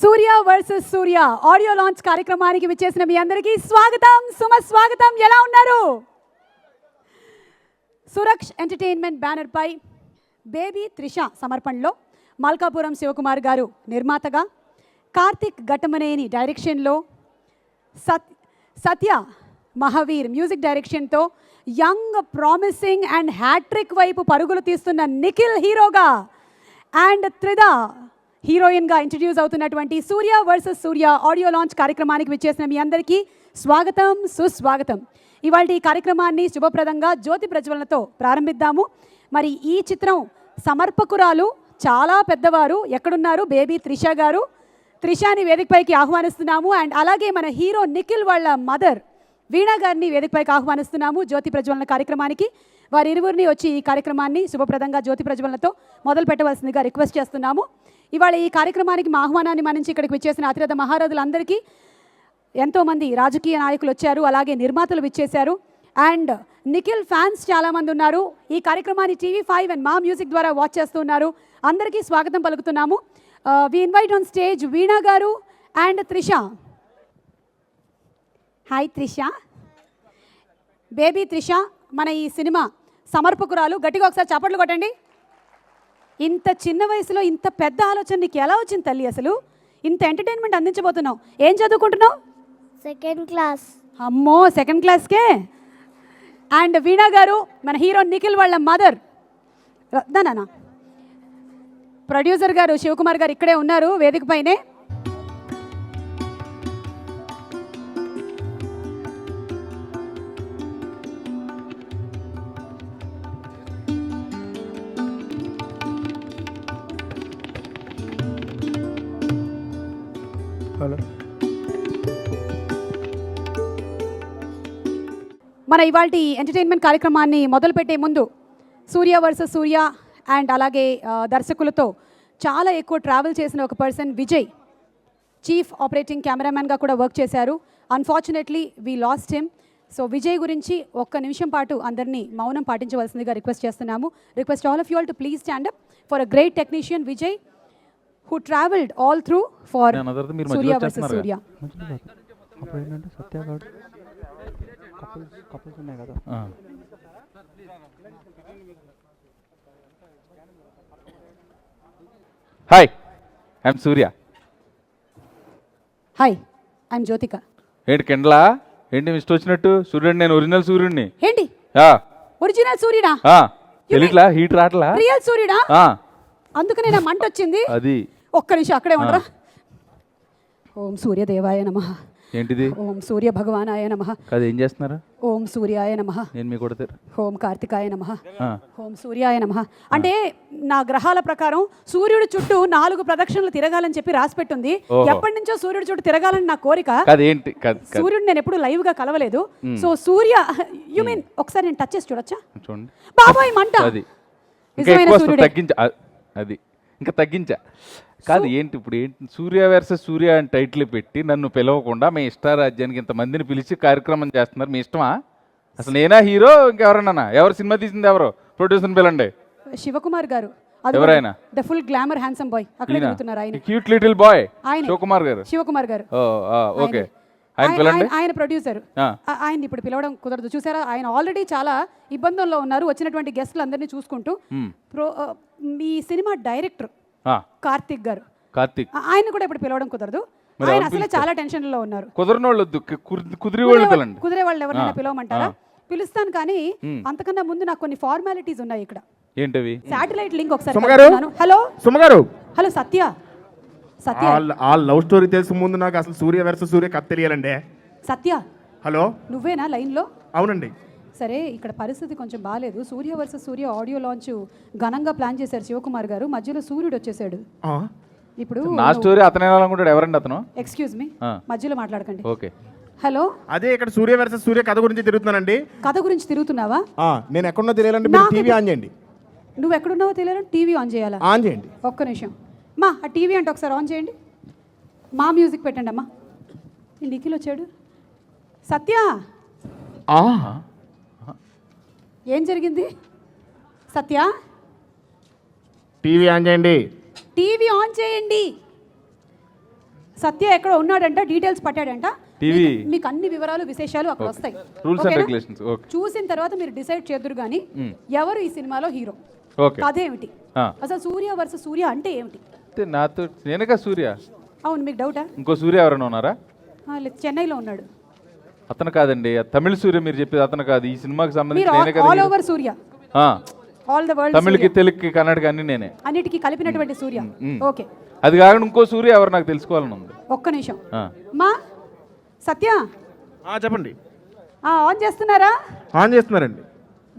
సూర్య versus Surya audio launch కార్యక్రమానికి విచ్చేసిన మీ అందరికీ స్వాగతం సుమస్వాగతం. ఎలా ఉన్నారు? సురక్ష్ ఎంటర్టైన్మెంట్ బ్యానర్ పై బేబీ త్రిష సమర్పణలో మల్కాపురం శివకుమార్ గారు నిర్మాతగా, కార్తిక్ ఘట్టమనేని డైరెక్షన్లో, సత్య మహావీర్ మ్యూజిక్ డైరెక్షన్తో యంగ్ ప్రామిసింగ్ అండ్ హ్యాట్రిక్ వైపు పరుగులు తీస్తున్న నిఖిల్ హీరోగా అండ్ త్రిద హీరోయిన్గా ఇంట్రడ్యూస్ అవుతున్నటువంటి సూర్య వర్సెస్ సూర్య ఆడియో లాంచ్ కార్యక్రమానికి విచ్చేసిన మీ అందరికీ స్వాగతం సుస్వాగతం. ఇవాళ ఈ కార్యక్రమాన్ని శుభప్రదంగా జ్యోతి ప్రజ్వలనతో ప్రారంభిద్దాము. మరి ఈ చిత్రం సమర్పకురాలు చాలా పెద్దవారు ఎక్కడున్నారు? బేబీ త్రిష గారు. త్రిషాని వేదికపైకి ఆహ్వానిస్తున్నాము. అండ్ అలాగే మన హీరో నిఖిల్ వాళ్ళ మదర్ వీణా గారిని వేదికపైకి ఆహ్వానిస్తున్నాము జ్యోతి ప్రజ్వలన కార్యక్రమానికి. వారి ఇరువురిని వచ్చి ఈ కార్యక్రమాన్ని శుభప్రదంగా జ్యోతి ప్రజ్వలనతో మొదలు పెట్టవలసిందిగా రిక్వెస్ట్ చేస్తున్నాము. ఇవాళ ఈ కార్యక్రమానికి మా ఆహ్వానాన్ని మన్నించి ఇక్కడికి విచ్చేసిన అతిరథ మహారథులందరికీ ఎంతోమంది రాజకీయ నాయకులు వచ్చారు, అలాగే నిర్మాతలు విచ్చేశారు. అండ్ నిఖిల్ ఫ్యాన్స్ చాలామంది ఉన్నారు. ఈ కార్యక్రమాన్ని TV5 అండ్ మా మ్యూజిక్ ద్వారా వాచ్ చేస్తున్నారు. అందరికీ స్వాగతం పలుకుతున్నాము. వి ఇన్వైట్ ఆన్ స్టేజ్ వీణా గారు and Trisha. Hi Trisha. Baby Trisha మన ఈ సినిమా సమర్పకురాలు. గట్టిగా ఒకసారి చప్పట్లు కొట్టండి. ఇంత చిన్న వయసులో ఇంత పెద్ద ఆలోచన నీకు ఎలా వచ్చింది తల్లి? అసలు ఇంత ఎంటర్టైన్మెంట్ అందించబోతున్నావు. ఏం చదువుకుంటున్నావు? Second class. అమ్మో, సెకండ్ క్లాస్కే. అండ్ వీణా గారు మన హీరో నిఖిల్ వాళ్ళ మదర్. దానా ప్రొడ్యూసర్ గారు శివకుమార్ గారు ఇక్కడే ఉన్నారు వేదిక పైనే. హలో. మన ఇవాళ ఎంటర్టైన్మెంట్ కార్యక్రమాన్ని మొదలుపెట్టే ముందు సూర్య వర్సెస్ సూర్య అండ్ అలాగే దర్శకులతో చాలా ఎక్కువ ట్రావెల్ చేసిన ఒక పర్సన్ విజయ్. చీఫ్ ఆపరేటింగ్ కెమెరామ్యాన్గా కూడా వర్క్ చేశారు. Unfortunately we lost him. So Vijay గురించి ఒక్క నిమిషం పాటు అందరినీ మౌనం పాటించవలసిందిగా రిక్వెస్ట్ చేస్తున్నాము. Request all of you all to please stand up for a great technician Vijay who traveled all through for Surya versus Surya. అప్పుడేంటంటే సత్య గారు కపుల్స్ ఉన్నాయి కదా. Hi, I'm Surya. Hi, I'm Jyothika. ఏంటి కిండలా? ఏంటి మిస్టర్ వచ్చినట్టు? సూర్యుడు నేను ఒరిజినల్ సూర్యుడిని. ఏంటి ఒరిజినల్ సూర్యుడా? తెలియట్లా? హీట్ రాట్లా? రియల్ సూర్యుడా? అందుకనే నా మంట వచ్చింది. అది ఒక్క నిమిషం అక్కడే ఉండరా. ఓం సూర్యదేవాయ నమః. ఏంటిది? ఓం సూర్య భగవానాయ నమః. కాదు, ఏం చేస్తున్నారు? ఓం సూర్యాయ నమః. నేను మీ కొడతారు. ఓం కార్తికాయ నమః. ఓం సూర్యాయ నమః. అంటే నా గ్రహాల ప్రకారం సూర్యుడు చుట్టూ 4 ప్రదక్షిణలు తిరగాలని చెప్పి రాసి పెట్టుంది. ఎప్పటి నుంచో సూర్యుడు చుట్టూ తిరగాలని నా కోరిక. ఏంటి సూర్యుడు నేను ఎప్పుడు లైవ్ గా కలవలేదు. సో సూర్య యు మీన్ ఒకసారి నేను టచ్ చేసి చూడొచ్చా? చూడండి బాబాయ్ మంట. నిజమైన సూర్యుడు. అది ఇంకా తగ్గించా. కాదు ఏంటి ఇప్పుడు ఏంటి? సూర్య వర్సెస్ సూర్య అని టైటిల్ పెట్టి నన్ను పిలవకుండా మీ ఇష్టారాజ్యానికి ఇంతమందిని పిలిచి కార్యక్రమం చేస్తున్నారు. మీ ఇష్టమా? అసలు నేనా హీరో ఇంకెవరన్నా? ఎవరు సినిమా తీసింది? ఎవరు ప్రొడ్యూసర్? పిలండి. శివకుమార్ గారు. ఎవరైనా? The full glamour handsome boy అక్కడ తిరుగుతున్నారు. ఆయన క్యూట్ లిటిల్ బాయ్ శివకుమార్ గారు. శివకుమార్ గారు. ఓకే, ఆయన పిలండి. ఆయన ప్రొడ్యూసర్. ఆయన ఇప్పుడు పిలవడం కుదరదు. చూసారా, ఆయన ఆల్రెడీ చాలా ఇబ్బందుల్లో ఉన్నారు వచ్చినటువంటి గెస్ట్లు అందరినీ చూసుకుంటూ. మీ సినిమా డైరెక్టర్ కార్తిక్ గారు. ఆయన కూడా ఇప్పుడు పిలవడం కుదరదు. ఆయన అసలే చాలా టెన్షన్ లో ఉన్నారు. కుదిరే వాళ్ళు ఎవరైనా పిలవమంటారా? పిలుస్తాను, కానీ అంతకన్నా ముందు నాకు కొన్ని ఫార్మాలిటీస్ ఉన్నాయి ఇక్కడ. ఏంటవి? శాటిలైట్ లింక్ ఒకసారి. హలో సుమగారు. హలో సత్య. సత్య ఆ లవ్ స్టోరీ తెలుసు ముందు నాకు అసలు సూర్య వర్సెస్ సూర్య కథ తెలియాలండి. సత్య హలో, నువ్వేనా లైన్ లో? అవునండి. సరే, ఇక్కడ పరిస్థితి కొంచెం బాగాలేదు. సూర్య వర్సెస్ సూర్య ఆడియో లాంచ్ ఘనంగా ప్లాన్ చేశారు శివకుమార్ గారు. మధ్యలో సూర్యుడు వచ్చేసాడు. ఇప్పుడు నా స్టోరీ అతనే అనుకుంటాడు. ఎవరండి అతను? ఎక్స్క్యూజ్ మీ, మధ్యలో మాట్లాడకండి. ఓకే. హలో, అదే ఇక్కడ సూర్య వర్సెస్ సూర్య కథ గురించి తిరుగుతున్నానండి. కథ గురించి తిరుగుతున్నావా? నేను ఎక్కడున్నా తెలియాలంటే మీరు టీవీ ఆన్ చేయండి. నువ్వు ఎక్కడున్నావో తెలియాలంటే టీవీ ఆన్ చేయాలా? ఆన్ చేయండి. ఒక్క నిమిషం మా, ఆ టీవీ అంటే ఒకసారి ఆన్ చేయండి. మా మ్యూజిక్ పెట్టండి అమ్మా. నిఖిల్ వచ్చాడు. సత్య, ఏం జరిగింది? సత్య, టీవీ ఆన్ చేయండి. టీవీ ఆన్ చేయండి. సత్య ఎక్కడ ఉన్నాడంట, డీటెయిల్స్ పట్టాడంట. టీవీ మీకు అన్ని వివరాలు విశేషాలు అక్కడ వస్తాయి. రూల్స్ అండ్ ఓకేనా? రెగ్యులేషన్స్. ఓకే చూసిన తర్వాత మీరు డిసైడ్ చేద్దరు కానీ ఎవరు ఈ సినిమాలో హీరో, ఓకే. కథ ఏమిటి, అసలు సూర్య వర్సెస్ సూర్య అంటే ఏమిటి. అంటే నాతో నేనగా సూర్య. అవును, మీకు డౌటా? ఇంకో సూర్య ఎవరైనా ఉన్నారా? లేదు, చెన్నైలో ఉన్నాడు. అతను కాదండి, తమిళ సూర్య మీరు చెప్పేది అతను కాదు. ఈ సినిమాకి సంబంధించి మీరు నేనే కదా all over Surya, all the world, తమిళకి తెలుగుకి కన్నడకి అన్ని నేనే, అన్నిటికీ కలిపినటువంటి సూర్య. ఓకే, అది కాకుండా ఇంకో సూర్య ఎవరు నాకు తెలుసుకోవాలని ఉంది. ఒక్క నిమిషం మా సత్య చెప్పండి. ఆన్ చేస్తున్నారా? ఆన్ చేస్తున్నారండి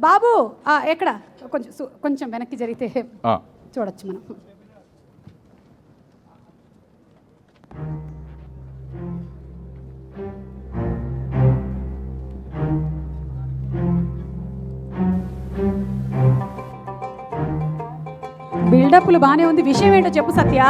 బాబు. ఎక్కడ కొంచెం వెనక్కి జరిగితే చూడొచ్చు మనం. బిల్డప్లు బానే ఉంది, విషయం ఏంటో చెప్పు సత్య.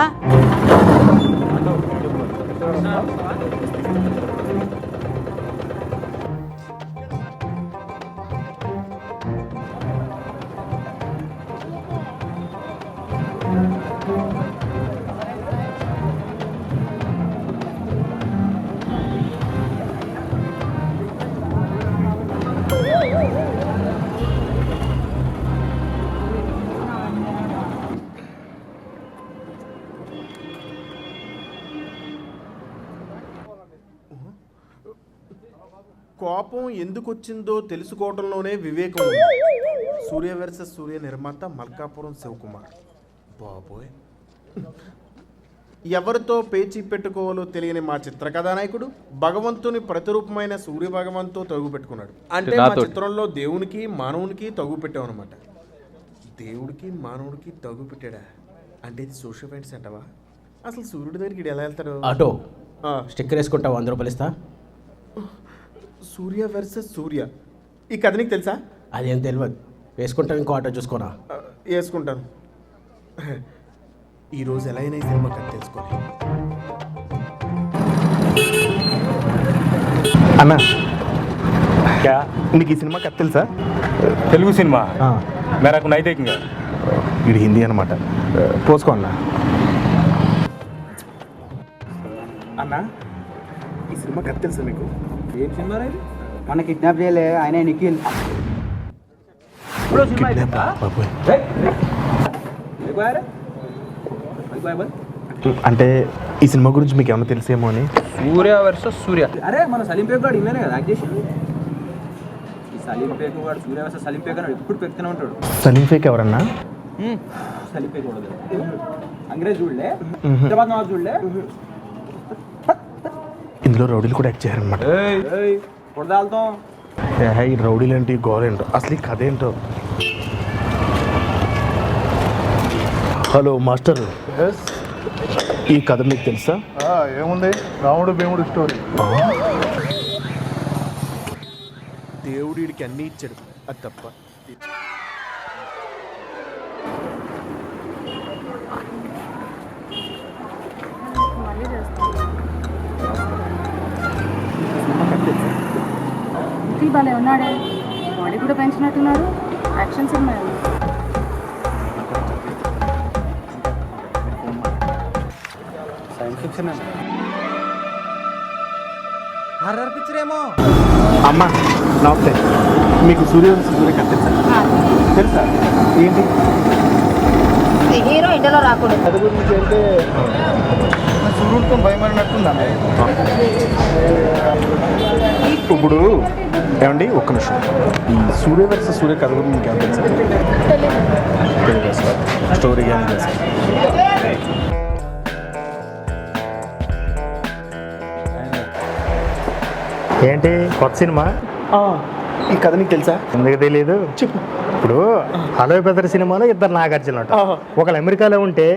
కోపం ఎందుకు వచ్చిందో తెలుసుకోవడంలోనే వివేకం ఉంది. సూర్య వర్సెస్ సూర్య నిర్మాత మల్కాపురం శివకుమార్. బాబోయ్, ఎవరితో పేచీ పెట్టుకోవాలో తెలియని మా చిత్ర కథానాయకుడు భగవంతుని ప్రతిరూపమైన సూర్య భగవంతో తగు పెట్టుకున్నాడు. అంటే మా చిత్రంలో దేవునికి మానవునికి తగు పెట్టాం అనమాట. దేవుడికి మానవుడికి తగు పెట్టాడా అంటే ఇది సోషల్ ఫైట్స్ అంటవా? అసలు సూర్యుడి దగ్గరికి ఎలా వెళ్తాడు? ఆటో స్టిక్కర్ వేసుకుంటావు, 100 రూపాయలు ఇస్తా. సూర్య వర్సెస్ సూర్య ఈ కథ నీకు తెలుసా? అదేం తెలియదు, వేసుకుంటావు. ఇంకో ఆటో చూసుకోనా? వేసుకుంటాను. ఈరోజు ఎలా అయినా ఈ సినిమా కథ తెలుసుకోవాలి. అన్నా, నీకు ఈ సినిమా కథ తెలుసా? తెలుగు సినిమా మేరకు నైతికంగా ఇది హిందీ అనమాట. పోసుకో అన్నా. అన్నా, ఈ సినిమా కథ తెలుసా మీకు? ఏం సినిమా రే? మన కిడ్నాప్ చేయలే ఆయన నిఖిల్. అంటే ఈ సినిమా గురించి మీకు ఏమైనా తెలిసేమో అని. సూర్య వర్సెస్ సూర్య. అరే మన సలీం పేక్ గాడు ఇల్లనే కదా యాక్ట్ చేసింది. ఈ సలీం పేక్ గాడు సూర్య వర్సెస్ సలీం పేక్ అని ఎప్పుడు పెడుతూనే ఉంటాడు. సలీం పేక్ ఎవరన్నా? సలీం పేక్ కూడా అంగ్రేజ్ చూడలే, హైదరాబాద్ నవాజ్ చూడలే. ఇందులో రౌడీలు కూడా యాక్ట్ చేయారనమాట. కొడదాల్తాం ఈ రౌడీలు ఏంటి, గోల్ ఏంటో, అసలు ఈ కథ ఏంటో. హలో మాస్టర్, ఈ కథ మీకు తెలుసా? ఏముంది, రాముడు భీముడు స్టోరీ. దేవుడికి అన్నీ ఇచ్చాడు, అది తప్ప. భలే ఉన్నాడే, బాడీ కూడా పెంచినట్టున్నారు. యాక్షన్ సినిమా సైన్స్ ఫిక్షన్ అండి. హర్రర్ పిక్చర్ ఏమో. అమ్మా నమస్తే, మీకు సూర్య సూర్య కథ తెలుసా? తెలుసా? ఏంటి హీరో ఇంటలో రాకూడదు. అది గురించి అంటే సూర్యుడితో భయమైనట్టుందండి. ఇప్పుడు ఏమండి ఒక్క నిమిషం, ఈ సూర్య వర్సెస్ సూర్య కథ గురించి మీకు ఏమైనా తెలుసా? తెలియదు సార్, స్టోరీ కానీ తెలుసా? ఏంటి కొత్త సినిమా? ఈ కథ నీకు తెలుసా? ఎందుకు తెలియదు, చెప్పు. ఇప్పుడు హలో బ్రదర్ సినిమాలో 2 నాగార్జున ఉంటారు. ఒకరు అమెరికాలో ఉంటే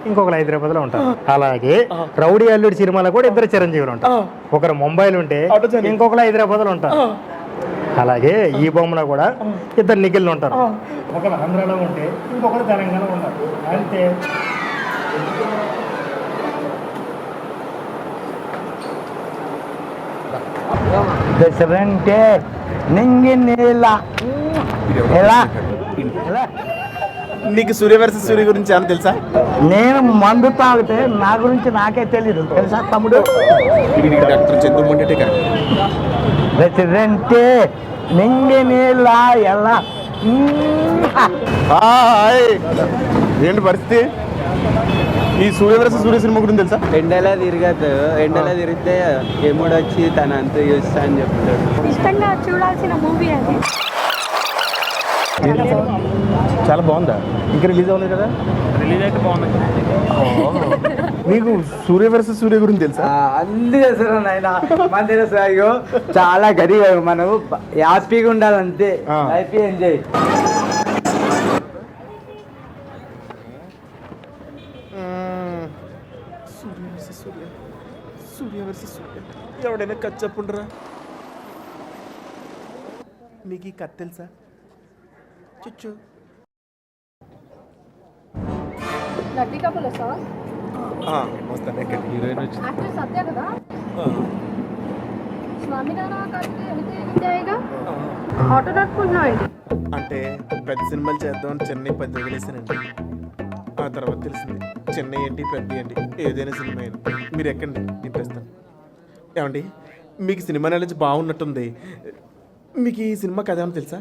ఇంకొకరు హైదరాబాద్లో ఉంటారు. అలాగే రౌడీ అల్లుడి సినిమాలో కూడా 2 చిరంజీవులు ఉంటారు. ఒకరు ముంబైలో ఉంటే ఇంకొకరు హైదరాబాద్లో ఉంటారు. అలాగే ఈ బొమ్మలో కూడా 2 నిఖిల్లు ఉంటారు. ఒకరు ఆంధ్రాలో ఉంటే ఇంకొకరు తెలంగాణ ఉంటారు. అంతే. దసరంటే నింగి నీళ్ళ ఎలా నీకు సూర్య వర్సెస్ సూర్య గురించి ఏమైనా తెలుసా? నేను మందు తాగితే నా గురించి నాకే తెలియదు తెలుసా తమ్ముడు. Doctor చంద్రమంటే correct. ప్రెసిడెంటే నింగి నీళ్ళ ఎలా ఏంటి పరిస్థితి? ఈ సూర్య వర్సెస్ సూర్య సినిమా గురించి తెలుసా? ఎండలా తిరగదు, ఎండలా తిరిగితే ఎముడు వచ్చి తన అంత చూస్తా అని చెప్తాడు. ఇష్టంగా చూడాల్సిన మూవీ అది. చాలా బాగుందా? ఇంకా రిలీజ్ అవ్వలేదు కదా? రిలీజ్ అయితే బాగుంది. నీకు సూర్య వర్సెస్ సూర్య గురించి తెలుసా? అన్ని చేస్తారు నాయన మన తెలుసు. అయ్యో చాలా గది మనం హ్యాపీగా ఉండాలంతే, హ్యాపీ ఎంజాయ్. సూర్య వర్సెస్ సూర్య, సూర్య వర్సెస్ సూర్య. ఎవడైనా కథ చెప్పుండ్రా. మీకు ఈ కథ తెలుసా? చుచ్చు లక్కీ కపుల్ వస్తావా? వస్తాను. ఎక్కడ హీరోయిన్ వచ్చింది. యాక్టర్ సత్య కదా? స్వామినారాయణ కలిసి వెళ్తే ఏం చేయగా ఆటో నడుపుకుంటున్నావు. అంటే పెద్ద సినిమాలు చేద్దామని చెన్నై 10 వదిలేసానండి. ఆ తర్వాత తెలిసింది చెన్నై ఏంటి పెద్ద ఏంటి ఏదైనా సినిమా ఏంటి. మీరు ఎక్కండి నింపేస్తాను. ఏమండి మీకు సినిమా నాలెడ్జ్ బాగున్నట్టుంది. మీకు ఈ సినిమా కథ ఏమో తెలుసా?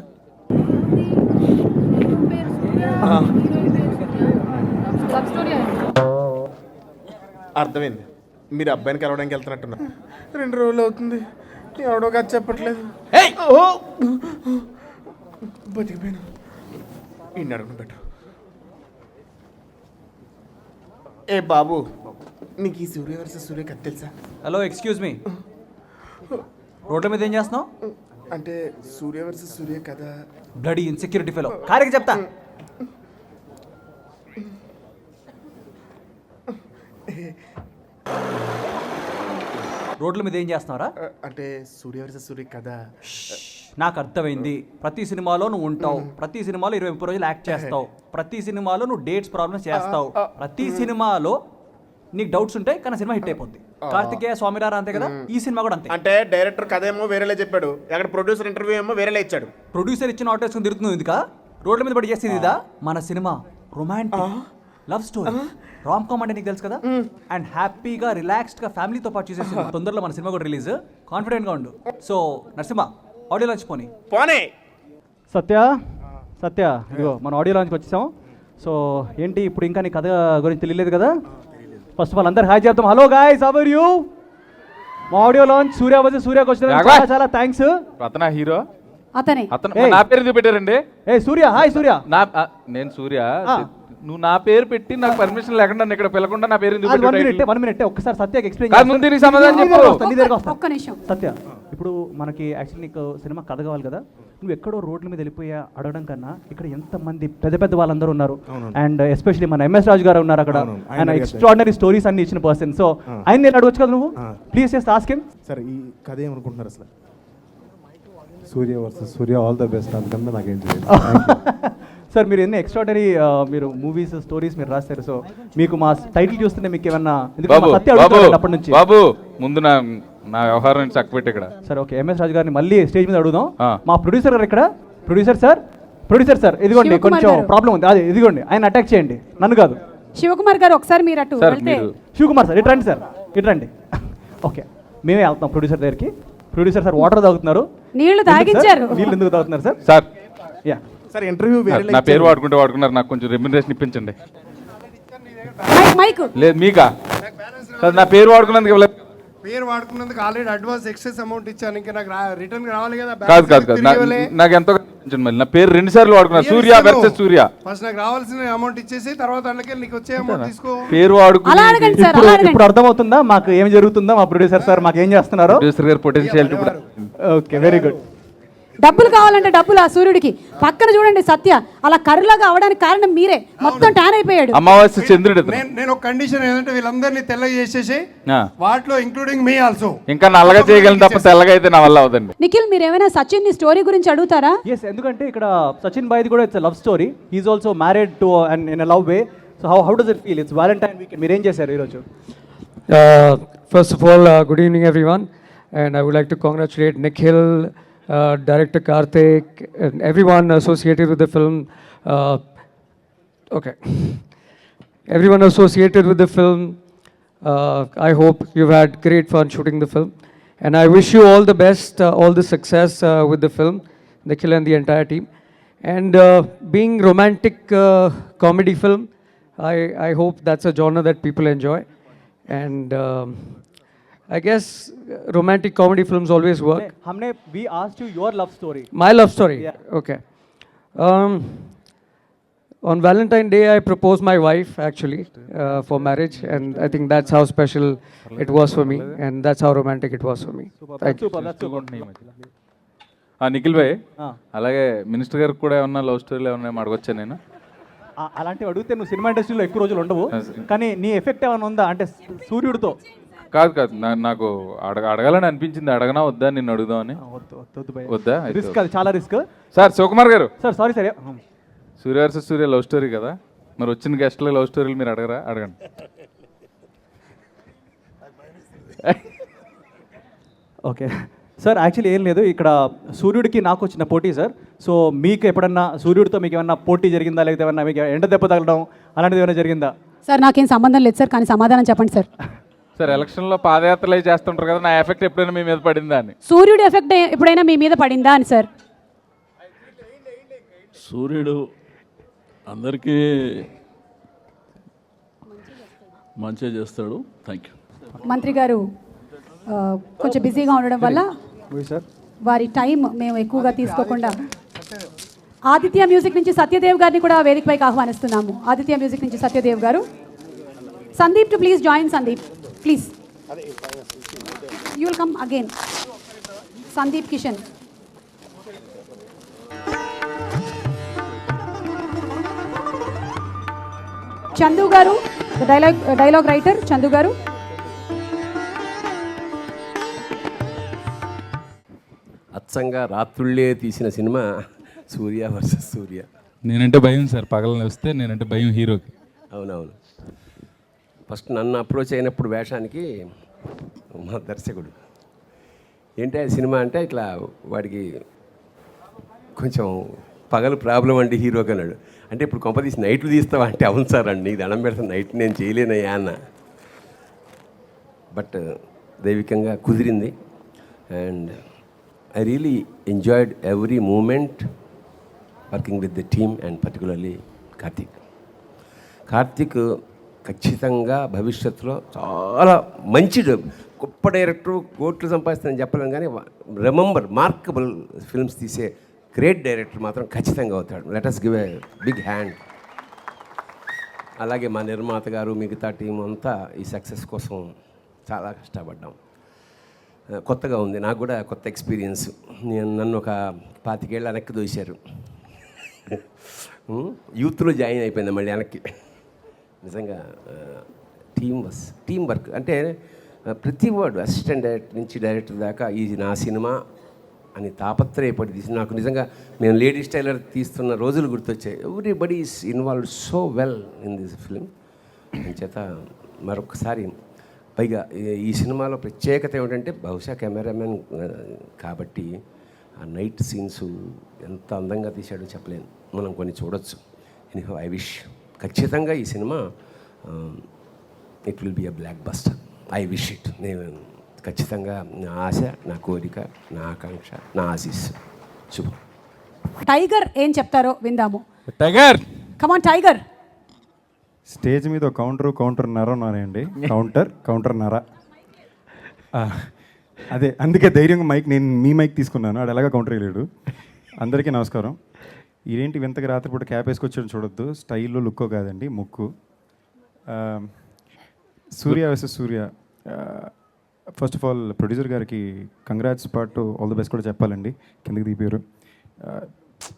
లవ్ స్టోరీ అర్థమైంది. మీరు అబ్బాయిని కలవడానికి వెళ్తున్నట్టున్నారు. 2 రోజులు అవుతుంది, ఎవడో కథ చెప్పట్లేదు. బతికిపోయినా ఇన్ని అడగడం బెటర్. ఏ బాబు, నీకు ఈ సూర్య వర్సెస్ సూర్య కథ తెలుసా? హలో, ఎక్స్క్యూజ్ మీ, రోడ్ల మీద ఏం చేస్తున్నావు? అంటే సూర్య వర్సెస్ సూర్య కథ. బ్లడీ ఇన్సెక్యూరిటీ ఫెలో, కార్యకి చెప్తా. రోడ్ల మీద ఏం చేస్తున్నారా? అంటే సూర్య వర్సెస్ సూర్య కథ. నాకు అర్థమైంది. ప్రతి సినిమాలో నువ్వు ఉంటావు, ప్రతి సినిమాలో 20-30 రోజులు యాక్ట్ చేస్తావు, ప్రతి సినిమాలో నువ్వు డేట్స్ ప్రాబ్లమ్స్ చేస్తావు, ప్రతి సినిమాలో నీకు డౌట్స్ ఉంటాయి, కానీ సినిమా హిట్ అయిపోద్ది. కార్తికేయ స్వామినారా అంతే కదా, ఈ సినిమా కూడా అంతే. అంటే డైరెక్టర్ కథ ఏమో వేరేలా చెప్పాడు, అక్కడ ప్రొడ్యూసర్ ఇంటర్వ్యూ ఏమో వేరేలా ఇచ్చాడు. ప్రొడ్యూసర్ ఇచ్చిన ఆటో వేసుకుని తిరుగుతుంది ఎందుక? రోడ్ల మీద పడి చేసేది ఇదా? మన సినిమా romantic love story, rom com అంటే నీకు తెలుసు కదా. అండ్ హ్యాపీగా రిలాక్స్డ్ గా ఫ్యామిలీతో పాటు చూసేసి తొందరలో మన సినిమా కూడా రిలీజ్. కాన్ఫిడెంట్ గా ఉండు. సో నరసింహ, ఆడియో లాంచ్ పోనీ. సత్య సత్య ఇదిగో మన ఆడియో లాంచ్కి వచ్చేసాం. సో ఏంటి ఇప్పుడు ఇంకా నీ కథ గురించి తెలియలేదు కదా? ఫస్ట్ ఆఫ్ ఆల్ అందరు హాయ్ చెప్తాం. Hello guys, how are you? మా ఆడియో లాంచ్ సూర్య వచ్చి సూర్యకి వచ్చిన చాలా చాలా థ్యాంక్స్. అతనా హీరో? అతనే. అతను నా పేరు ఎందుకు పెట్టారండి? ఏ సూర్య, హాయ్ సూర్య. నేను సూర్య. నువ్వు నా పేరు పెట్టి నాకు పర్మిషన్ లేకుండా ఇక్కడ పిలకుండా నా పేరు ఎందుకు? 1 minute ఒక్కసారి సత్యకి ఎక్స్ప్లెయిన్ ఒక్క నిమిషం. సత్య, ఇప్పుడు మనకి యాక్చువల్లీ నీకు సినిమా కథ కావాలి కదా, నువ్వు ఎక్కడో రోడ్ల మీద వెళ్ళిపోయా అడగడం కన్నా ఇక్కడ ఎంతమంది పెద్ద పెద్ద వాళ్ళందరూ ఉన్నారు. అండ్ ఎస్పెషల్లీ మన MS రాజు గారు ఉన్నారు అక్కడ. ఆయన ఎక్స్ట్రాడినరీ స్టోరీస్ అన్ని ఇచ్చిన పర్సన్. సో ఆయన నేను అడగచ్చు కదా నువ్వు? Please just ask him. సరే, ఈ కథ ఏమనుకుంటున్నారు అసలు? Surya versus Surya, all the best. అందుకన్నా నాకేం తెలియదు. సార్ మీరు ఎన్ని ఎక్స్ట్రాడనరీ మీరు మూవీస్ స్టోరీస్ మీరు రాస్తారు. సో మీకు మా టైటిల్ చూస్తుంటే మీకు ఏమన్నా అప్పటి నుంచి బాబు ముందు నా వ్యవహారం చక్కపెట్టి ఇక్కడ. సరే ఓకే, MS రాజు గారిని మళ్ళీ స్టేజ్ మీద అడుగుదాం. మా ప్రొడ్యూసర్ గారు ఇక్కడ. ప్రొడ్యూసర్ సార్ ఇదిగోండి, కొంచెం ప్రాబ్లం ఉంది. అదే ఇదిగోండి, ఆయన అటాక్ చేయండి, నన్ను కాదు. శివకుమార్ గారు ఒకసారి మీరు అటు వెళ్తే. శివకుమార్ సార్ ఇట్రండి, సార్ ఇట్రండి. ఓకే, మేమే వెళ్తాం ప్రొడ్యూసర్ దగ్గరికి. ప్రొడ్యూసర్ సార్ వాటర్ తాగుతున్నారు. నీళ్లు తాగించారు. నీళ్ళు ఎందుకు తాగుతున్నారు sir? Sir yeah sir, interview నా పేరు వాడుకున్నారు, నాకు కొంచెం రెమ్యునరేషన్ ఇప్పించండి. మైక్ లేదు మీకా? నా పేరు వాడుకున్నందుకు ఇవ్వలేదు. పేరు వాడుకున్నందుకు ఆల్రెడీ అడ్వాన్స్ ఎక్సెస్ అమౌంట్ ఇచ్చాను, ఇంకా నాకు రిటర్న్ రావాలి కదా. కాదు నాకు ఎంతో మళ్ళీ నా పేరు 2 సార్లు వాడుకున్నా. సూర్య వర్సెస్ సూర్య. ఫస్ట్ నాకు రావాల్సిన అమౌంట్ ఇచ్చేసి తర్వాత అందుకే నీకు వచ్చే అమౌంట్ తీసుకో. పేరు వాడుకున్నా. ఇప్పుడు అర్థమవుతుందా మాకు ఏం జరుగుతుందో? మా ప్రొడ్యూసర్ సార్ మాకు ఏం చేస్తున్నారు? ప్రొడ్యూసర్ గారు పొటెన్షియల్. Okay, very good. డబ్బులు కావాలంటే డబ్బులు ఆ సూర్యుడికి. పక్కన చూడండి సత్య అలా కర్రలాగా అవడానికి కారణం మీరే. మొత్తం ట్యాన్ అయిపోయాడు. అమావాస్య చంద్రుడు. నేను ఒక కండిషన్ ఏంటంటే వీళ్ళందరినీ తెల్లగా చేసేసి వాటిలో ఇంక్లూడింగ్ మీ ఆల్సో. ఇంకా నల్లగా చేయగలను తప్ప తెల్లగా అయితే నా వల్ల అవదండి. నిఖిల్, మీరు ఏమైనా సచిన్ ని స్టోరీ గురించి అడుగుతారా? ఎస్, ఎందుకంటే ఇక్కడ సచిన్ బాయ్ది కూడా it's love story. He's also married to and in a love way. So how does it feel? It's Valentine weekend. మీరు ఏం చేశారు ఈరోజు? First of all good evening everyone, and I would like to congratulate Nikhil, director Karthik, and everyone associated with the film. Okay. Everyone associated with the film, I hope you've had great fun shooting the film. And I wish you all the best, all the success with the film, Nikhil and the entire team. And being romantic comedy film, I hope that's a genre that people enjoy. And I guess romantic comedy films always work. we asked you your love story. My love story? Yeah. Okay. On Valentine's Day, I proposed my wife actually for marriage, and I think that's how special it was for me, and that's how romantic it was for me. Thank you. Nikhil bhai, అలాగే minister గారికి కూడా ఏమన్నా love స్టోరీలు ఏమన్నా అడగొచ్చా నేను? అలాంటివి అడిగితే నువ్వు సినిమా ఇండస్ట్రీలో ఎక్కువ రోజులు ఉండవు, కానీ నీ ఎఫెక్ట్ ఏమైనా ఉందా అంటే సూర్యుడితో? కాదు కాదు, నాకు అడగాలని అనిపించింది, అడగనా వద్దా నిన్ను అడుగుదామని. వద్దా? రిస్క్, అది చాలా రిస్క్. సార్ శివకుమార్ గారు, సార్ సారీ సార్, సూర్య వర్సెస్ సూర్య లవ్ స్టోరీ కదా, మరి వచ్చిన గెస్ట్లో లవ్ స్టోరీలు మీరు అడగరా? అడగండి. ఓకే సార్, యాక్చువల్లీ ఏం లేదు, ఇక్కడ సూర్యుడికి నాకు వచ్చిన పోటీ సార్. సో మీకు ఎప్పుడన్నా సూర్యుడితో మీకు ఏమన్నా పోటీ జరిగిందా, లేకపోతే ఏమన్నా మీకు ఎండ దెబ్బ తగలడం అలాంటిది ఏమైనా జరిగిందా? సార్ నాకేం సంబంధం లేదు సార్, కానీ సమాధానం చెప్పండి సార్. సార్ ఎలక్షన్లో పాదయాత్రలు అవి చేస్తుంటారు కదా, నా ఎఫెక్ట్ ఎప్పుడైనా మీ మీద పడిందా అని? సూర్యుడి ఎఫెక్ట్ ఎప్పుడైనా మీ మీద పడిందా అని సార్? సూర్యుడు అందరికీ మంచిగా చేస్తాడు. Thank you. మంత్రి గారు కొంచెం బిజీగా ఉండడం వల్ల వారి టైం మేము ఎక్కువగా తీసుకోకుండా ఆదిత్య మ్యూజిక్ నుంచి సత్యదేవ్ గారిని కూడా వేదికపైకి ఆహ్వానిస్తున్నాము. ఆదిత్య మ్యూజిక్ నుంచి సత్యదేవ్ గారు. Sandeep to please join. Sandeep please, you will come again. Sandeep Kishan. Chandu గారు, డైలాగ్ రైటర్ చందు గారు. అచ్చంగా రాత్రుళ్ళే తీసిన సినిమా సూర్య వర్సెస్ సూర్య. నేనంటే భయం సార్, పగలని వస్తే నేనంటే భయం హీరోకి. అవునవును. ఫస్ట్ నన్ను అప్రోచ్ అయినప్పుడు వేషానికి మా దర్శకుడు ఏంటి ఆ సినిమా అంటే ఇట్లా వాడికి కొంచెం పగలు ప్రాబ్లం అండి హీరోకి అన్నాడు. అంటే ఇప్పుడు కొంపదీసి నైట్లు తీస్తావా అంటే అవును సార్ అండి, నీకు దండం పెడతాను, నైట్ నేను చేయలేనయ్యా అన్న. బట్ దైవికంగా కుదిరింది. And I really enjoyed every moment working with the team and particularly Karthik. Karthik ఖచ్చితంగా భవిష్యత్తులో చాలా మంచి గొప్ప డైరెక్టర్, కోట్లు సంపాదిస్తానని చెప్పలేను కానీ మార్కబుల్ ఫిల్మ్స్ తీసే గ్రేట్ డైరెక్టర్ మాత్రం ఖచ్చితంగా అవుతాడు. Let us give a big hand. అలాగే మా నిర్మాత గారు, మిగతా టీం అంతా ఈ సక్సెస్ కోసం చాలా కష్టపడ్డాం. కొత్తగా ఉంది, నాకు కూడా కొత్త ఎక్స్పీరియన్స్. నన్ను ఒక 25 ఏళ్ళ వెనక్కి దోశారు. యూత్లో జాయిన్ అయిపోయింది మళ్ళీ వెనక్కి. నిజంగా టీం వర్క్ అంటే ప్రతి వర్డ్ అసిస్టెంట్ డైరెక్టర్ నుంచి డైరెక్టర్ దాకా ఇది నా సినిమా అని తాపత్రయపడి తీసి, నాకు నిజంగా మేము లేడీస్ టైలర్ తీస్తున్న రోజులు గుర్తొచ్చాయి. Everybody is involved so well in this film. చేత మరొకసారి పైగా ఈ సినిమాలో ప్రత్యేకత ఏమిటంటే బహుశా కెమెరామెన్ కాబట్టి ఆ నైట్ సీన్స్ ఎంత అందంగా తీశాడో చెప్పలేను, మనం కొన్ని చూడొచ్చు. ఎనీహౌ ఐ విష్ ఖచ్చితంగా ఈ cinema it will be a block buster. I wish it. నేను ఖచ్చితంగా నా ఆశ, నా కోరిక, నా ఆకాంక్ష, నా ఆశీస్సు. శుభం. టైగర్ ఏం చెప్తారో విందాము. Tiger come on tiger. స్టేజ్ మీద కౌంటర్ నర ఉన్నానండి. కౌంటర్ నర. అదే అందుకే ధైర్యంగా నేను మీ మైక్ తీసుకున్నాను, అది ఎలాగా కౌంటర్ వేయలేడు. అందరికీ నమస్కారం. ఇదేంటి వింతగా రాత్రిపూట క్యాప్ వేసుకొచ్చాడు చూడొద్దు, స్టైల్లో లుక్కో కాదండి ముక్కు. Surya versus Surya. First of all producer గారికి కంగ్రాట్స్ పాటు ఆల్ ది బెస్ట్ కూడా చెప్పాలండి. కిందకి దిగిపోయారు.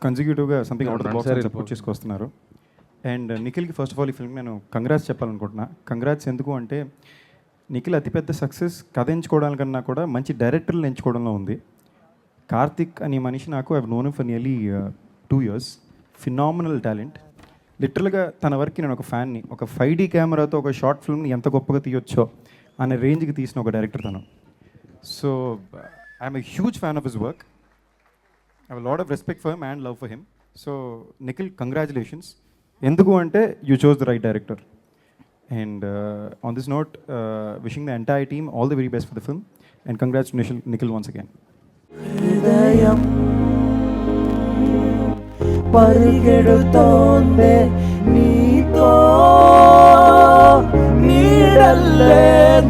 కన్సిక్యూటివ్గా something out of the box support చేసుకొస్తున్నారు. అండ్ నిఖిల్కి ఫస్ట్ ఆఫ్ ఆల్ ఈ ఫిల్మ్ నేను కంగ్రాట్స్ చెప్పాలనుకుంటున్నా. కంగ్రాట్స్ ఎందుకు అంటే నిఖిల్ అతిపెద్ద సక్సెస్ కథ ఎంచుకోవడానికన్నా కూడా మంచి డైరెక్టర్లను ఎంచుకోవడంలో ఉంది. కార్తిక్ అనే మనిషి నాకు I known for nearly 2 years. Phenomenal talent. లిటరల్గా తన వరకు నేను ఒక ఫ్యాన్ని. ఒక 5D కెమెరాతో ఒక షార్ట్ ఫిల్మ్ని ఎంత గొప్పగా తీయొచ్చో అనే రేంజ్కి తీసిన ఒక డైరెక్టర్ తను. So I'm a huge fan of his work. I have lot of respect for him and love for him. So Nikhil, congratulations. ఎందుకు అంటే you chose the right director. And on this note, wishing the entire team all the very best for the film and congrats Nikhil once again. పరిగెడుతోందే నీతో నీడల్లే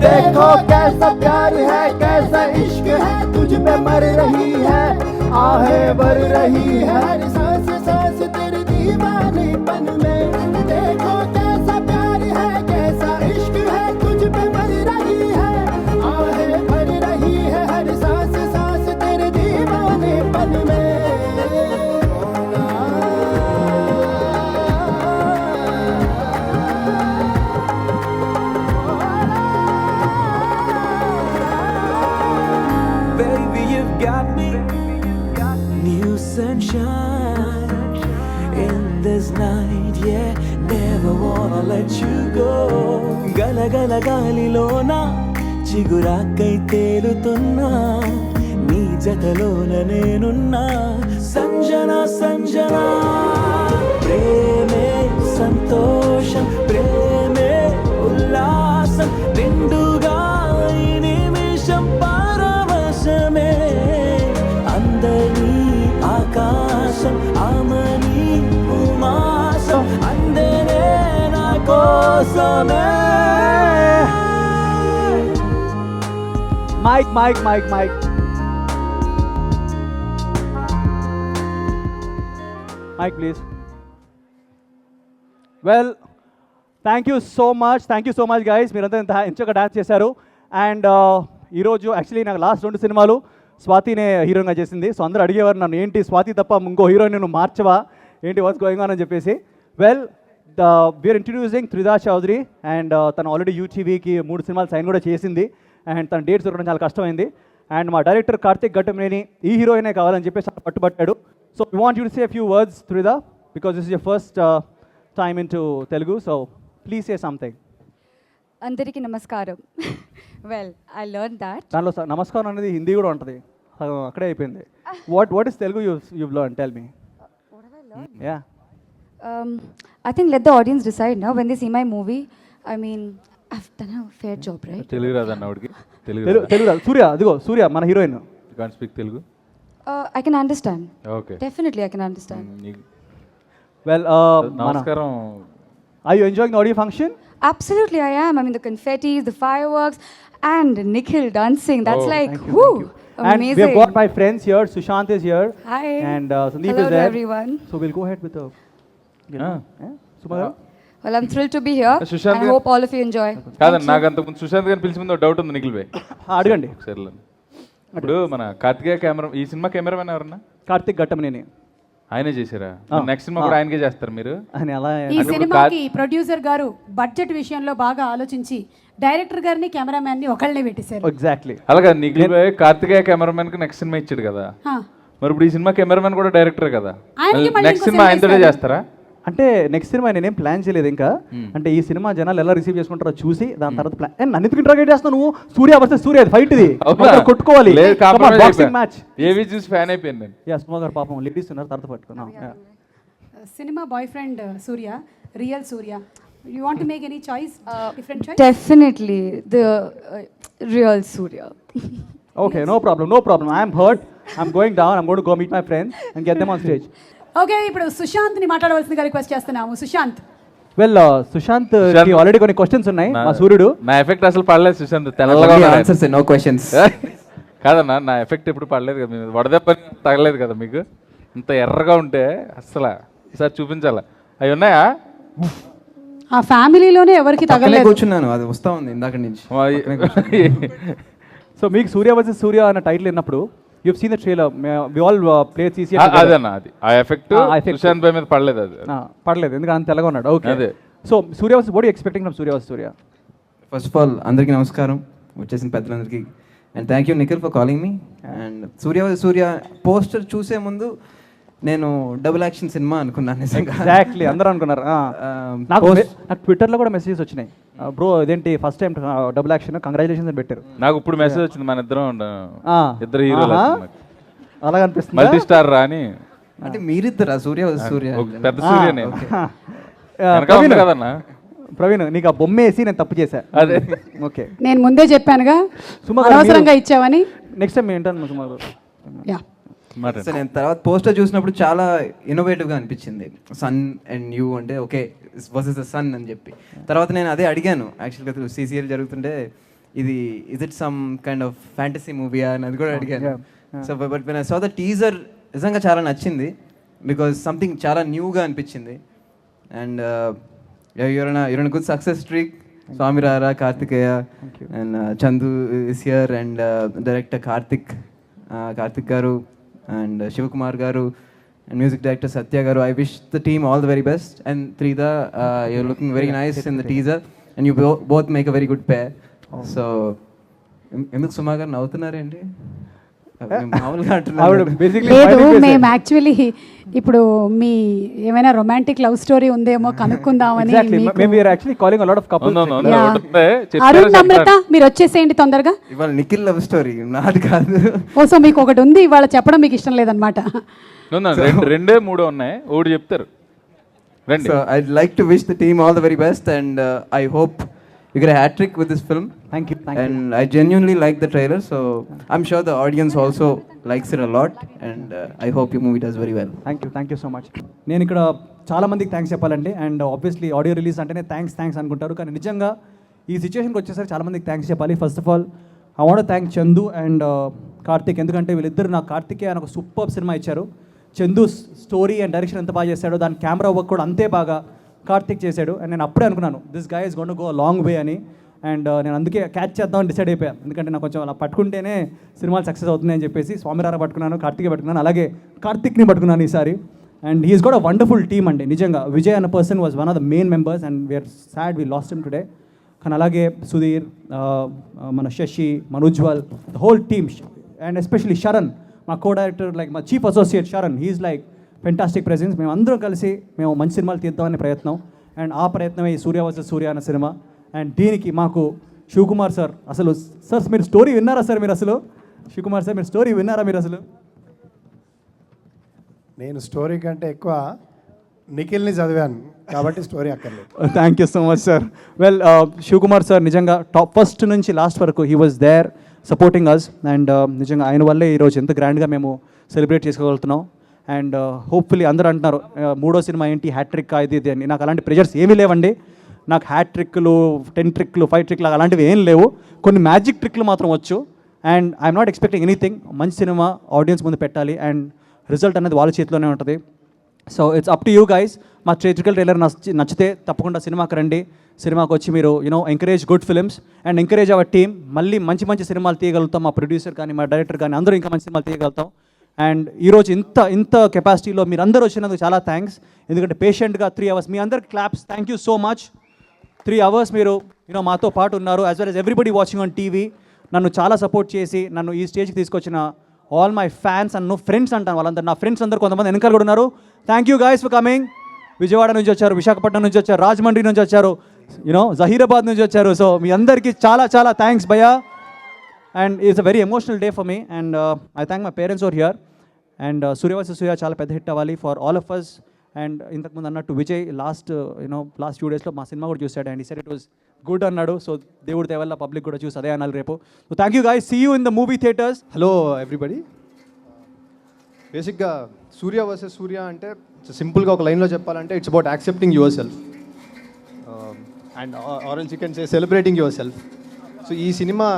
देखो कैसा प्यार है कैसा इश्क है तुझ पे मर रही है आहें भर रही है सांस सांस तेरे दीवानेपन में देखो कैसा प्यार है कैसा इश्क है तुझ पे मर रही है आहें भर रही है हर सांस सांस तेरे दीवानेपन में. Got me new sunshine in this night, yeah, never wanna let you go. Gala gala galilona chigurakai telutunna nee jatalona nenunna sanjana sanjana preme santosham preme ullasam ninduga ee nimisham paravasame అందరి ఆకాశం ఆమని ఉమాసం అందరే నా కోసమే. Mic mic mic mic mic please. Well, thank you so much guys, మీరంతా ఇంత ఇంచగా dance చేశారు. And ఈరోజు యాక్చువల్లీ నాకు లాస్ట్ 2 సినిమాలు స్వాతినే హీరోయిన్గా చేసింది. సో అందరూ అడిగేవారు నన్ను, ఏంటి స్వాతి తప్ప ఇంకో హీరోయిన్ నువ్వు మార్చవా, ఏంటి వాట్స్ గోయింగ్ ఆన్ అని చెప్పేసి. Well, we're introducing Tridha Choudhary and తను ఆల్రెడీ యూటీవీకి 3 సినిమాలు సైన్ కూడా చేసింది అండ్ తన డేట్స్ దొరకడం చాలా కష్టమైంది. అండ్ మా డైరెక్టర్ కార్తిక్ ఘట్టమనేని ఈ హీరోయినే కావాలని చెప్పేసి పట్టుబట్టాడు. So we want you to say few words Tridha, because this is your first time in to Telugu. So please say something. అందరికీ నమస్కారం. వెల్, ఐ లెర్న్ దాట్ దానిలో నమస్కారం అనేది హిందీ కూడా ఉంటుంది, అక్కడే అయిపోయింది. What is Telugu you learn, tell me. Yeah, I think let the audience decide now when they see my movie. I mean, I've done a fair job, right? Telugu రాదన్న వాడికి, తెలుగు రాదు. సూర్య, అదిగో సూర్య మన heroine. You can't speak Telugu? I can understand. Okay. Definitely I can understand. Well, నమస్కారం. Are you enjoying the audio function? Absolutely I am. I mean, the confetti, the fireworks, and Nikhil dancing. That's like, thank you, whoo, thank you. And amazing. we have got my friends here. Sushant is here. Hi. And Sandeep Hello is to there. everyone. So we'll go ahead with the. Sumaya? Well, I'm thrilled to be here. Sushant I hope all of you enjoy. కాదండి, నాకు అంతకుముందు సుశాంత్ గారిని పిలిచి ముందు doubt ఉంది నిఖిల్ భాయ్. అడగండి ఒకసారి. ఇప్పుడు మన కార్తికేయ కెమెరా, ఈ సినిమా కెమెరామెన్ ఎవరన్నా? కార్తిక్ ఘట్టమనేని. ఆయనే చేశారా? నెక్స్ట్ సినిమా కూడా ఆయనకే చేస్తారు మీరు? ఈ సినిమాకి ప్రొడ్యూసర్ గారు బడ్జెట్ విషయంలో బాగా ఆలోచించి డైరెక్టర్ గారిని కెమెరామ్యాన్ ని ఒకళ్ళనే పెట్టేశారు. ఎగ్జాక్ట్లీ. అలాగా నిఖిల్ భాయ్ కార్తికేయ కెమెరామెన్ కి నెక్స్ట్ సినిమా ఇచ్చాడు కదా, మరి ఇప్పుడు ఈ సినిమా కెమెరామెన్ కూడా డైరెక్టర్ కదా, నెక్స్ట్ సినిమా ఆయనతోనే చేస్తారా? అంటే నెక్స్ట్ సినిమా నేనేం ప్లాన్ చేయలేదు ఇంకా. అంటే ఈ సినిమా జనాలు ఎలా రిసీవ్ చేసుకుంటారో చూసి దాని తర్వాత ప్లాన్. నన్ను ఎందుకు ఇంట్రాగేట్ చేస్తున్నావు నువ్వు? సూర్య వర్సెస్ సూర్య ఫైట్ ఇది, కొట్టుకోవాలి. Boxing match. ఏవి చూసి ఫ్యాన్ అయిపోయాను నేను. యా, సుమా గారు పాపం లేడీస్ ఉన్నారు, తర్వాత పట్టుకున్నాం. Cinema boy friend Surya, real Surya. You want to make any choice? Different choice? Definitely the real Surya. Okay, no problem. I am hurt. I'm going down. I'm going to go meet my friends and get them on stage. Okay, ఇప్పుడు సుశాంత్ ని మాట్లాడవలసిందిగా request చేస్తున్నాము. Sushant. Well, Sushant కి already కొన్ని questions ఉన్నాయి. మా సూర్యుడు నా ఎఫెక్ట్ అసలు పడలేదు సుశాంత్, తెల్లగా ఆన్సర్స్ నో క్వశ్చన్స్. కాదన్నా, నా ఎఫెక్ట్ ఎప్పుడు పడలేదు కదా, మీరు వడదెబ్బ తగలేదు కదా మీకు, ఇంత ఎర్రగా ఉంటే అసలు ఈసారి చూపించాలా? అవి ఉన్నాయా? ఆ ఫ్యామిలీలోనే ఎవరికి తగలేదు. కూర్చున్నాను, అది వస్తా ఉంది ఇందాక నుంచి. సో మీకు సూర్య వర్సెస్ సూర్య అన్న టైటిల్ విన్నప్పుడు you've seen the trailer, we all play CCA together. అదన్నా, అది ఆ ఎఫెక్ట్ సుశాంత్ భాయ్ మీద పడలేదు. అది పడలేదు ఎందుకంటే అంత తెల్లగా ఉన్నాడు. ఓకే, అదే. So Surya versus, what are you expecting from Surya versus Surya? First of all అందరికీ నమస్కారం, వచ్చేసిన పెద్దలందరికీ. And thank you Nikhil for calling me. And Surya poster చూసే ముందు నేను డబుల్ యాక్షన్ సినిమా అనుకున్నాను. ఎగ్జాక్ట్లీ, అందరూ అనుకున్నారు. నాకు ట్విట్టర్లో కూడా మెసేజెస్ వచ్చినాయి, బ్రో ఇదేంటి first time double action, congratulations అని పెట్టారు. నాకు ఇప్పుడు మెసేజ్ వచ్చింది, మన ఇద్దరు హీరోలు అలా అనిపిస్తుంది, మల్టీ స్టార్ రా అని. అంటే మీరిద్దరా? సూర్య పెద్ద సూర్య నేను. వెనకాల ఉంది కదన్నా. ప్రవీణ్ నీకు ఆ బొమ్మ వేసి నేను తప్పు చేశా. అదే ఓకే, నేను ముందే చెప్పానుగా అనవసరంగా ఇచ్చావని. నెక్స్ట్ టైం ఏంటన్నా సుమా గారు? యా సో నేను తర్వాత పోస్టర్ చూసినప్పుడు చాలా ఇన్నోవేటివ్గా అనిపించింది. సన్ అండ్ యూ అంటే ఓకే వర్సెస్ ద సన్ అని చెప్పి. తర్వాత నేను అదే అడిగాను యాక్చువల్గా CCL జరుగుతుంటే, ఇది is it some kind of fantasy మూవీయా అని అది కూడా అడిగాను. So but when I saw the teaser నిజంగా చాలా నచ్చింది, బికాజ్ సంథింగ్ చాలా న్యూగా అనిపించింది. And your good success streak. Swamy Rara, Karthikeya and Chandu is here and director Karthik garu and Shivakumar garu and music director Satya garu. I wish the team all the very best. And Trida, you're looking very nice in the teaser and you both make a very good pair. So ఎందుకు సుమా గారు నవ్వుతున్నారేంటి? లేదు, మేము actually ఇప్పుడు మీ ఏమైనా romantic love story ఉందేమో కనుక్కుందామని. అరుణ్, నమ్రత మీరు వచ్చేసేయండి తొందరగా. ఇవాళ నిఖిల్ లవ్ స్టోరీ నాది కాదు. ఓ సో మీకు ఒకటి ఉంది, ఇవాళ చెప్పడం మీకు ఇష్టం లేదనమాట. రెండే మూడో ఉన్నాయి, ఒకటి చెప్తారు. So I'd like to wish the team all the very best and I hope you get a hat trick with this film. Thank you. And I genuinely like the trailer, so I'm sure the audience also likes it a lot and I hope your movie does very well. Thank you so much. నేను ఇక్కడ చాలా మందికి thanks చెప్పాలండి. And obviously audio release అంటేనే thanks అనుకుంటారు, కానీ నిజంగా ఈ సిచ్యువేషన్కి వచ్చేసరికి చాలా మందికి థ్యాంక్స్ చెప్పాలి. First of all I want thank Chandu and Karthik, ఎందుకంటే వీళ్ళిద్దరు నాకు కార్తికే అని ఒక సూపర్ సినిమా ఇచ్చారు. చందు స్టోరీ అండ్ డైరెక్షన్ ఎంత బాగా చేశాడో, దాని కెమెరా వర్క్ కూడా అంతే బాగా కార్తిక్ చేశాడు. అండ్ నేను అప్పుడే అనుకున్నాను this guy is gone to go long way అని. అండ్ నేను అందుకే క్యాచ్ చేద్దామని డిసైడ్ అయిపోయాను, ఎందుకంటే నాకు కొంచెం అలా పట్టుకుంటేనే సినిమాలు సక్సెస్ అవుతుంది అని చెప్పేసి స్వామిరారా పట్టుకున్నాను, కార్తికే పట్టుకున్నాను, అలాగే కార్తిక్ని పట్టుకున్నాను ఈసారి. And he's got a wonderful team అండి. నిజంగా విజయ్ అన్న person was one of the main members and we're sad we lost him today. కానీ అలాగే సుధీర్, మన శశి, మన Ujjwal, the whole team and especially Sharan, మా కో డైరెక్టర్, లైక్ మా chief associate Sharan, he's like fantastic presence. మేము అందరం కలిసి మేము మంచి సినిమాలు తీద్దామనే ప్రయత్నం, అండ్ ఆ ప్రయత్నమే ఈ సూర్య వర్సెస్ సూర్య అన్న సినిమా. అండ్ దీనికి మాకు శివకుమార్ సార్, అసలు సార్ మీరు స్టోరీ విన్నారా సార్? మీరు అసలు శివకుమార్ సార్ మీరు స్టోరీ విన్నారా మీరు అసలు? నేను స్టోరీ కంటే ఎక్కువ నిఖిల్ని చదివాను కాబట్టి స్టోరీ అక్కర్లేదు. Thank you so much sir. Well Shivakumar sir నిజంగా ఫస్ట్ నుంచి లాస్ట్ వరకు he was there supporting us. And నిజంగా ఆయన వల్లే ఈరోజు ఎంత గ్రాండ్గా మేము సెలబ్రేట్ చేసుకోగలుగుతున్నాం. అండ్ హోప్ఫుల్లీ అందరూ అంటున్నారు మూడో సినిమా ఏంటి హ్యాట్రిక్ ఇది అని. నాకు అలాంటి ప్రెజర్స్ ఏమీ లేవండి. నాకు హ్యాట్రిక్లు, 10 ట్రిక్లు, 5 ట్రిక్లు అలాంటివి ఏం లేవు. కొన్ని మ్యాజిక్ ట్రిక్లు మాత్రం వచ్చు. And I'm not expecting anything. మంచి సినిమా ఆడియన్స్ ముందు పెట్టాలి అండ్ రిజల్ట్ అనేది వాళ్ళ చేతిలోనే ఉంటుంది. So it's up to you guys. మా థియేట్రికల్ ట్రైలర్ నచ్చితే తప్పకుండా సినిమాకి రండి. సినిమాకి వచ్చి మీరు encourage good films and encourage our team. మళ్ళీ మంచి మంచి సినిమాలు తీయగలుగుతాం. మా ప్రొడ్యూసర్ కానీ మా డైరెక్టర్ కానీ అందరూ ఇంకా మంచి సినిమాలు తీయగలుగుతాం. అండ్ ఈరోజు ఇంత కెపాసిటీలో మీరు అందరూ వచ్చినందుకు చాలా థ్యాంక్స్. ఎందుకంటే పేషెంట్గా 3 hours మీ అందరికి claps. Thank you so much. 3 hours మీరు మాతో పాటు ఉన్నారు. As well as everybody watching on TV. నన్ను చాలా సపోర్ట్ చేసి నన్ను ఈ స్టేజ్కి తీసుకొచ్చిన all my fans and friends అంటాను వాళ్ళందరూ, నా ఫ్రెండ్స్ అందరూ కొంతమంది వెనకాల కూడా ఉన్నారు. Thank you guys for coming. Vijayawada నుంచి వచ్చారు, విశాఖపట్నం నుంచి వచ్చారు, రాజమండ్రి నుంచి వచ్చారు, జహీరాబాద్ నుంచి వచ్చారు. సో మీ అందరికీ చాలా చాలా థ్యాంక్స్ భయ్యా. And it's a very emotional day for me and I thank my parents over here. And Surya versus Surya చాలా పెద్ద హిట్ అవ్వాలి for all of us. And ఇంతకుముందు అన్నట్టు విజయ్ లాస్ట్ few daysలో మా సినిమా కూడా చూశాడు అండ్ ఈ సెట్ ఇట్ వాస్ గుడ్ అన్నాడు. సో దేవుడి దేవల్ల పబ్లిక్ కూడా చూసి అదే అనాలి రేపు. So thank you guys. See you in the movie theatres. Hello everybody. బేసిక్గా సూర్య వర్సెస్ సూర్య అంటే సింపుల్గా ఒక లైన్లో చెప్పాలంటే it's about accepting yourself and orange chicken say celebrating yourself. So ఈ సినిమా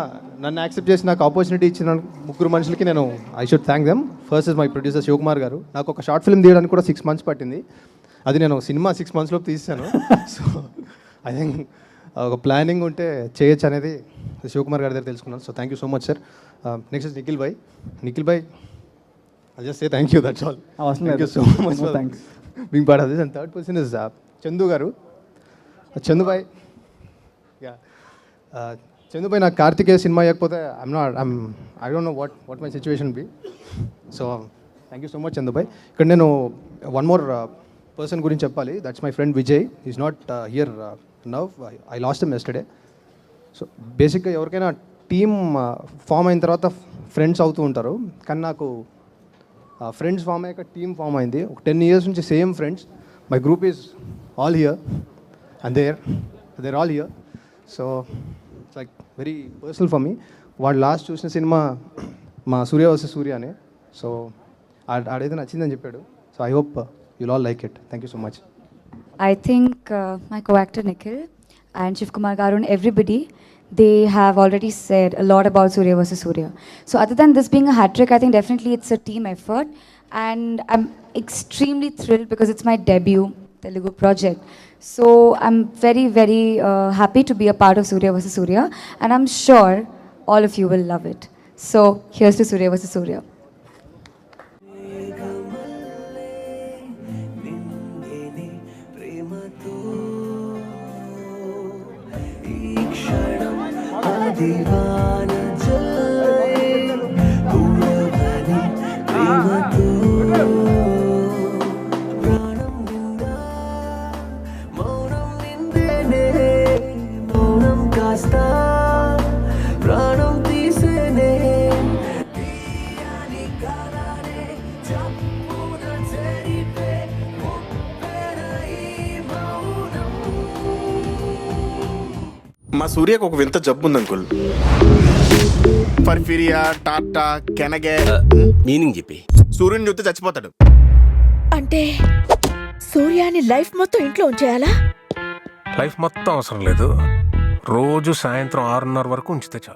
నన్ను యాక్సెప్ట్ చేసి నాకు ఆపర్చునిటీ ఇచ్చిన 3 మనుషులకి నేను I should thank them. First is my producer Shivakumar గారు. నాకు ఒక షార్ట్ ఫిల్మ్ తీయడానికి కూడా 6 months పట్టింది. అది నేను సినిమా 6 months లోపు తీసాను. సో ఐ థింక్ ఒక ప్లానింగ్ ఉంటే చేయొచ్చు అనేది శివకుమార్ గారి దగ్గర తెలుసుకున్నాను. So thank you so much sir. Next is Nikhil Bhai. I'll just say thank you, that's all. Thank you so much for being part of this. And third person is Chandu garu. Chandu bhai. Yeah. Chandu bhai, నాకు Karthikeya cinema ఇవ్వకపోతే I don't know what my situation will be. So thank you so much Chandu bhai. ఇక్కడ నేను one more person గురించి చెప్పాలి. That's my friend Vijay. He's not here now. I lost him yesterday. So బేసిక్గా ఎవరికైనా team form అయిన తర్వాత friends అవుతూ ఉంటారు. కానీ నాకు ఫ్రెండ్స్ ఫామ్ అయ్యాక టీమ్ ఫామ్ అయింది. ఒక 10 years నుంచి same friends. my group is all here and they're all here. So it's like very personal for me. వాడు లాస్ట్ చూసిన సినిమా మా సూర్య వర్సెస్ సూర్య అనే. సో ఆడైతే నచ్చిందని చెప్పాడు. So I hope you'll all like it. Thank you so much. I think my co-actor Nikhil and Shiv Kumar Garu and everybody, they have already said a lot about Surya versus Surya. So other than this being a hat trick, I think definitely it's a team effort, and I'm extremely thrilled because it's my debut Telugu project. So I'm very, very happy to be a part of Surya versus Surya, and I'm sure all of you will love it. So here's to Surya versus Surya. మా సూర్యకు ఒక వింత జబ్బు ఉంది uncle. పర్ఫిరియా, Tata, కెనగే. Meaning చెప్పి. సూర్యుని చూస్తే చచ్చిపోతాడు. అంటే సూర్యాని లైఫ్ మొత్తం ఇంట్లో ఉంచేయాలా? లైఫ్ మొత్తం అవసరం లేదు, రోజు సాయంత్రం 6:30 వరకు ఉంచితే చాలు.